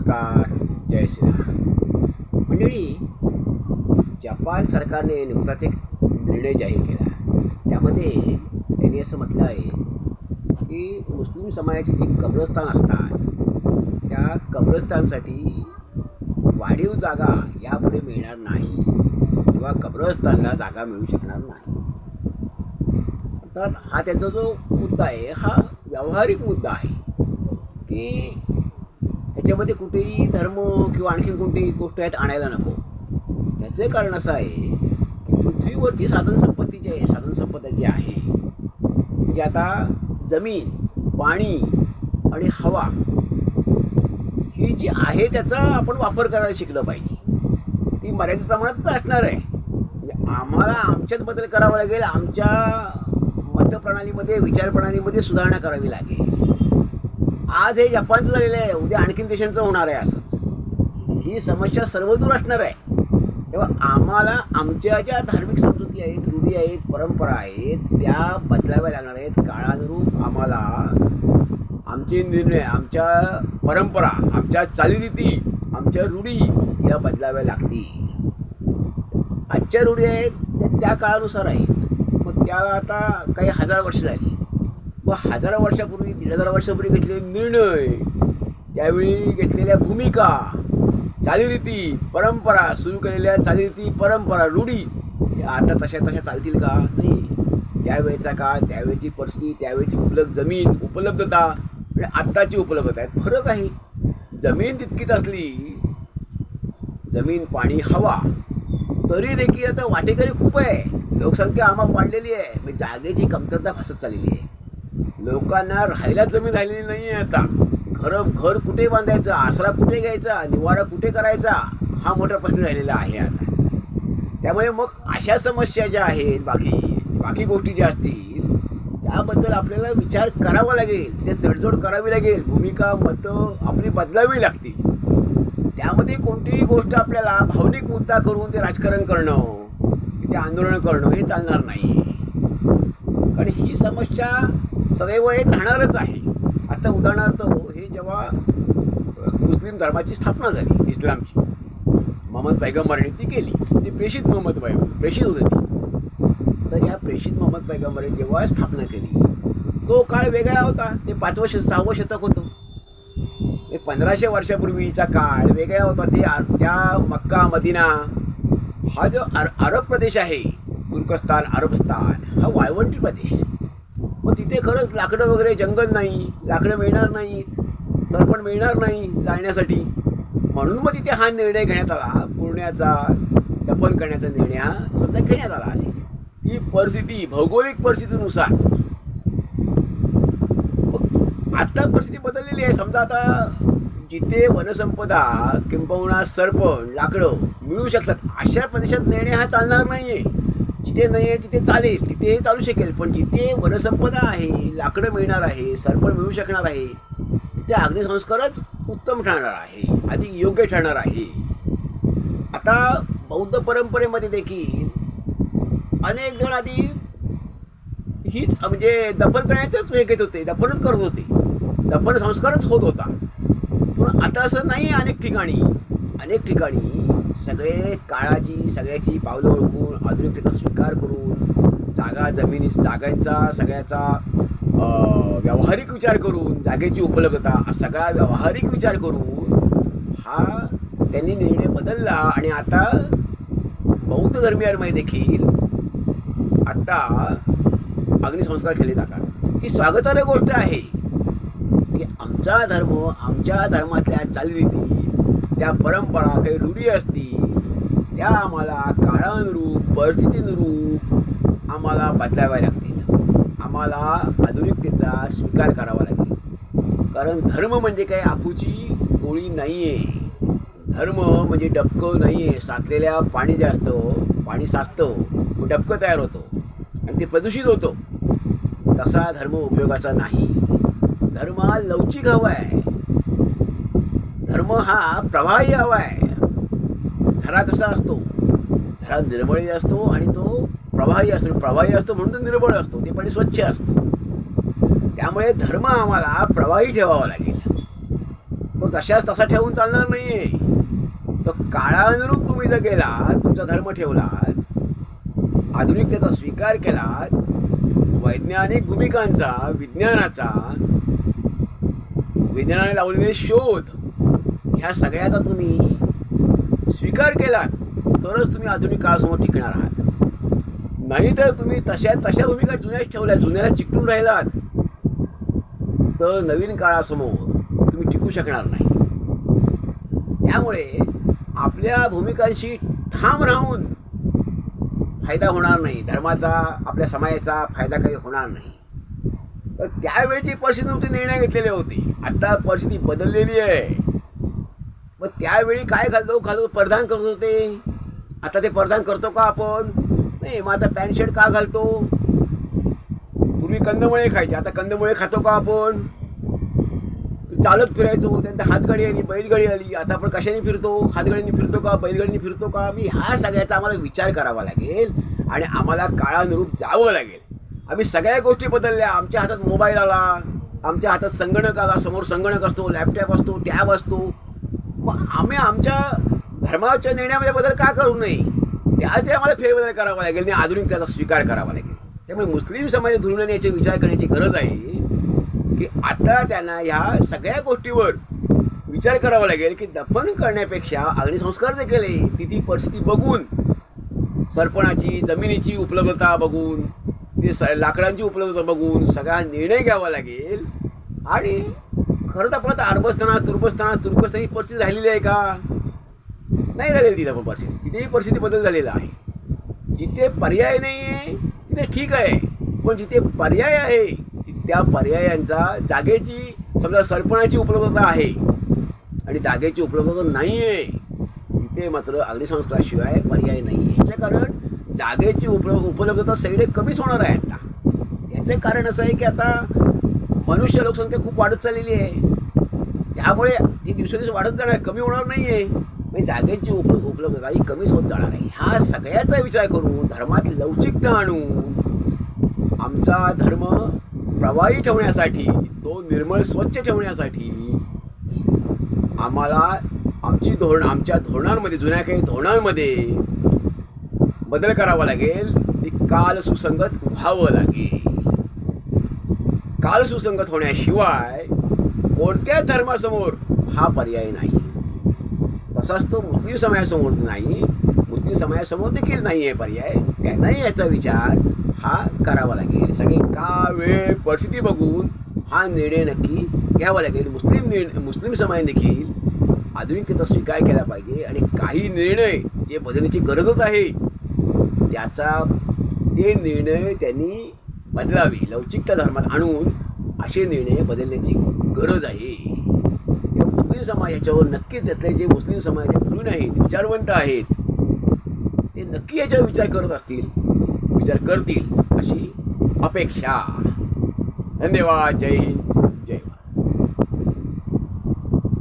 नमस्कार. जय श्रीराम. मंडळी, जपान सरकारने नुकताच एक निर्णय जाहीर केला. त्यामध्ये त्यांनी असं म्हटलं आहे की मुस्लिम समाजाची जी कब्रस्तान असतात त्या कब्रस्तानसाठी वाढीव जागा यापुढे मिळणार नाही किंवा कब्रस्तानला जागा मिळू शकणार नाही. तर हा त्यांचा जो मुद्दा आहे हा व्यावहारिक मुद्दा आहे की ह्याच्यामध्ये कुठेही धर्म किंवा आणखी कोणतीही गोष्ट आहेत आणायला नको. ह्याचं कारण असं आहे की पृथ्वीवरची साधनसंपत्ती जी आहे म्हणजे आता जमीन, पाणी आणि हवा ही जी आहे त्याचा आपण वापर करायला शिकलं पाहिजे. ती मर्यादित प्रमाणातच असणार आहे. म्हणजे आम्हाला आमच्यात बदल करावा लागेल, आमच्या मतप्रणालीमध्ये, विचारप्रणालीमध्ये सुधारणा करावी लागेल. आज हे जपानचं झालेलं आहे, उद्या आणखीन देशांचं होणार आहे. असंच ही समस्या सर्वदूर असणार आहे. तेव्हा आम्हाला आमच्या ज्या धार्मिक समजुती आहेत, रूढी आहेत, परंपरा आहेत त्या बदलाव्या लागणार आहेत. काळानुरूप आम्हाला आमचे निर्णय, आमच्या परंपरा, आमच्या चालीरीती, आमच्या रूढी या बदलाव्या लागतील. आजच्या रूढी आहेत त्या काळानुसार आहेत, मग त्या आता काही हजार वर्ष झाली. व हजारो वर्षापूर्वी, 1500 वर्षापूर्वी घेतलेले निर्णय, त्यावेळी घेतलेल्या भूमिका, चालीरीती, परंपरा, सुरू केलेल्या चालीरीती, परंपरा, रूढी आता तशा चालतील का? नाही. त्यावेळेचा काळ, त्यावेळेची परिस्थिती, त्यावेळेची जमीन उपलब्धता आणि आत्ताची उपलब्धता आहेत फरक आहे. जमीन तितकीच असली, जमीन, पाणी, हवा, तरी देखील आता वाटेकरी खूप आहे. लोकसंख्या आम्हाला वाढलेली आहे. म्हणजे जागेची कमतरता भासत चाललेली आहे. लोकांना राहायला जमीन राहिलेली नाही आहे. आता घर कुठे बांधायचं, आसरा कुठे घ्यायचा, निवारा कुठे करायचा, हा मोठा प्रश्न राहिलेला आहे आता. त्यामुळे मग अशा समस्या ज्या आहेत, बाकी गोष्टी ज्या असतील त्याबद्दल आपल्याला विचार करावा लागेल, तिथे तडजोड करावी लागेल, भूमिका, मतं आपली बदलावी लागतील. त्यामध्ये कोणतीही गोष्ट आपल्याला भावनिक मुद्दा करून ते राजकारण करणं, तिथे आंदोलन करणं हे चालणार नाही. कारण ही समस्या सदैव येत राहणारच आहे. आता उदाहरणार्थ हे जेव्हा मुस्लिम धर्माची स्थापना झाली, इस्लामची, मोहम्मद पैगंबरांनी ती केली. ती प्रेषित मोहम्मद पैगंबर, प्रेषित होते ती. तर या प्रेषित मोहम्मद पैगंबरांनी जेव्हा स्थापना केली तो काळ वेगळा होता. ते 5वं 6वं शतक होतं. 1500 वर्षापूर्वीचा काळ वेगळा होता. त्या मक्का, मदिना हा जो अरब प्रदेश आहे, तुर्कस्तान, अरबस्तान, हा वाळवंटी प्रदेश. मग तिथे खरंच लाकडं वगैरे, जंगल नाही, लाकडं मिळणार नाहीत, सरपण मिळणार नाही जाळण्यासाठी. म्हणून मग तिथे हा निर्णय घेण्यात आला, पुरण्याचा, दफन करण्याचा निर्णय हा समजा घेण्यात आला असेल. ती परिस्थिती, भौगोलिक परिस्थितीनुसार. मग आता परिस्थिती बदललेली आहे. समजा आता जिथे वनसंपदा किंबहुना सरपण, लाकडं मिळू शकतात अशा प्रदेशात निर्णय हा चालणार नाही आहे. जिथे नाही आहे तिथे चालेल, तिथे चालू शकेल. पण जिथे वनसंपदा आहे, लाकडं मिळणार आहे, सरपण मिळू शकणार आहे, तिथे अग्निसंस्कारच उत्तम ठरणार आहे, अधिक योग्य ठरणार आहे. आता बौद्ध परंपरेमध्ये देखील अनेक जण आधी हीच म्हणजे दफन करण्याचंच हे घेत होते, दफनच करत होते, दफन संस्कारच होत होता. पण आता असं नाही. अनेक ठिकाणी सगळे सगळ्याची पावलं ओळखून, आधुनिकतेचा स्वीकार करून, जागांचा सगळ्याचा व्यावहारिक विचार करून, जागेची उपलब्धता सगळा व्यावहारिक विचार करून हा त्यांनी निर्णय बदलला. आणि आता बौद्ध धर्मीयांमध्ये देखील आता अग्निसंस्कार केले जातात. ही स्वागतार्ह गोष्ट आहे की आमचा धर्म, आमच्या धर्मातल्या चालीरीती, त्या परंपरा, काही रूढी असतील त्या आम्हाला काळानुरूप, परिस्थितीनुरूप आम्हाला बदलाव्या लागतील. आम्हाला आधुनिकतेचा स्वीकार करावा लागेल. कारण धर्म म्हणजे काय आफूची गोळी नाही आहे. धर्म म्हणजे डबकं नाही आहे. साचलेल्या पाणी जे असतं, पाणी साचतं, डबकं तयार होतं आणि ते प्रदूषित होतं. तसा धर्म उपयोगाचा नाही. धर्म हा लवचिक हवा आहे. धर्म हा प्रवाही हवा आहे. झरा कसा असतो? झरा निर्मळी असतो आणि तो प्रवाही असतो म्हणून तो निर्मळ असतो, ते पाणी स्वच्छ असतं. त्यामुळे धर्म आम्हाला प्रवाही ठेवावा लागेल. तो तशाच तसा ठेवून चालणार नाही आहे. तो काळानुरूप तुम्ही जर गेलात, तुमचा धर्म ठेवलात, आधुनिकतेचा स्वीकार केलात, वैज्ञानिक भूमिकांचा, विज्ञानाने लावलेले शोध, ह्या सगळ्याचा तुम्ही स्वीकार केलात तरच तुम्ही आधुनिक काळासमोर टिकणार आहात. नाहीतर तुम्ही तशा भूमिका जुन्याच ठेवल्या, जुन्याला चिकटून राहिलात तर नवीन काळासमोर तुम्ही टिकू शकणार नाही. त्यामुळे आपल्या भूमिकांशी ठाम राहून फायदा होणार नाही, धर्माचा, आपल्या समाजाचा फायदा काही होणार नाही. तर त्यावेळची परिस्थिती निर्णय घेतलेले होते. आता परिस्थिती बदललेली आहे. मग त्यावेळी काय घालतो परिधान करत होते, आता ते परिधान करतो का आपण? नाही. मग आता पॅन्ट शर्ट का घालतो? पूर्वी कंदमुळे खायचे, आता कंदमुळे खातो का आपण? चालत फिरायचो, त्यानंतर हातगाडी आली, बैलगाडी आली, आता आपण कशाने फिरतो? हातगाडीने फिरतो का, बैलगाडीने फिरतो का? मी ह्या सगळ्याचा आम्हाला विचार करावा लागेल आणि आम्हाला काळानुरूप जावं लागेल. आम्ही सगळ्या गोष्टी बदलल्या. आमच्या हातात मोबाईल आला, आमच्या हातात संगणक आला, समोर संगणक असतो, लॅपटॉप असतो, टॅब असतो. मग आम्ही आमच्या धर्माच्या निर्णयामध्ये बदल का करू नये? त्याचे आम्हाला फेरबदल करावा लागेल आणि आधुनिकतेचा स्वीकार करावा लागेल. त्यामुळे मुस्लिम समाज धरून येण्याचे विचार करण्याची गरज आहे की आता त्यांना ह्या सगळ्या गोष्टीवर विचार करावा लागेल की दफन करण्यापेक्षा अग्निसंस्कार जे केले ती परिस्थिती बघून, सरपणाची, जमिनीची उपलब्धता बघून, ते लाकडांची उपलब्धता बघून सगळा निर्णय घ्यावा लागेल. आणि खरं तर आपल्याला तुर्कस्तानी परिस्थिती राहिलेली आहे का? नाही राहिलेली तिथं पण परिस्थिती. तिथेही परिस्थिती बदल झालेला आहे. जिथे पर्याय नाही आहे तिथे ठीक आहे, पण जिथे पर्याय आहे त्या पर्यायांचा, जागेची, समजा सरपणाची उपलब्धता आहे आणि जागेची उपलब्धता नाही आहे, तिथे मात्र अग्निसंस्काराशिवाय पर्याय नाही आहे. याचे कारण जागेची उपलब्धता सगळे कमीच होणार आहे आता. याचे कारण असं आहे की आता मनुष्य लोकसंख्या खूप वाढत चाललेली आहे. त्यामुळे ती दिवसेदिवस वाढत जाणार, कमी होणार नाही आहे. म्हणजे जागेची उपलब्धता ही कमीच होत जाणार आहे. ह्या सगळ्याचा विचार करून धर्मात लवचिकता आणून आमचा धर्म प्रवाही ठेवण्यासाठी, तो निर्मळ स्वच्छ ठेवण्यासाठी आम्हाला आमच्या धोरणांमध्ये, जुन्या काही धोरणांमध्ये बदल करावा लागेल. काल सुसंगत व्हावं लागेल. काल सुसंगत होण्याशिवाय कोणत्या धर्मासमोर हा पर्याय नाही. तसाच तो मुस्लिम समाजासमोर नाही, मुस्लिम समाजासमोर देखील नाही आहे पर्याय. त्यांनाही याचा विचार हा करावा लागेल. सगळे काळ, वेळ, परिस्थिती बघून हा निर्णय नक्की घ्यावा लागेल. मुस्लिम समाजाने देखील आधुनिकतेचा स्वीकार केला पाहिजे आणि काही निर्णय जे बदलण्याची गरजच आहे ते निर्णय त्यांनी बदलावे. लवचिकता धर्मात आणून असे निर्णय बदलण्याची गरज आहे. मुस्लिम समाज याच्यावर नक्कीच, त्यातले जे मुस्लिम समाजाचे तरुण आहेत, विचारवंत आहेत, ते नक्की याच्यावर विचार करतील अशी अपेक्षा. धन्यवाद. जय हिंद.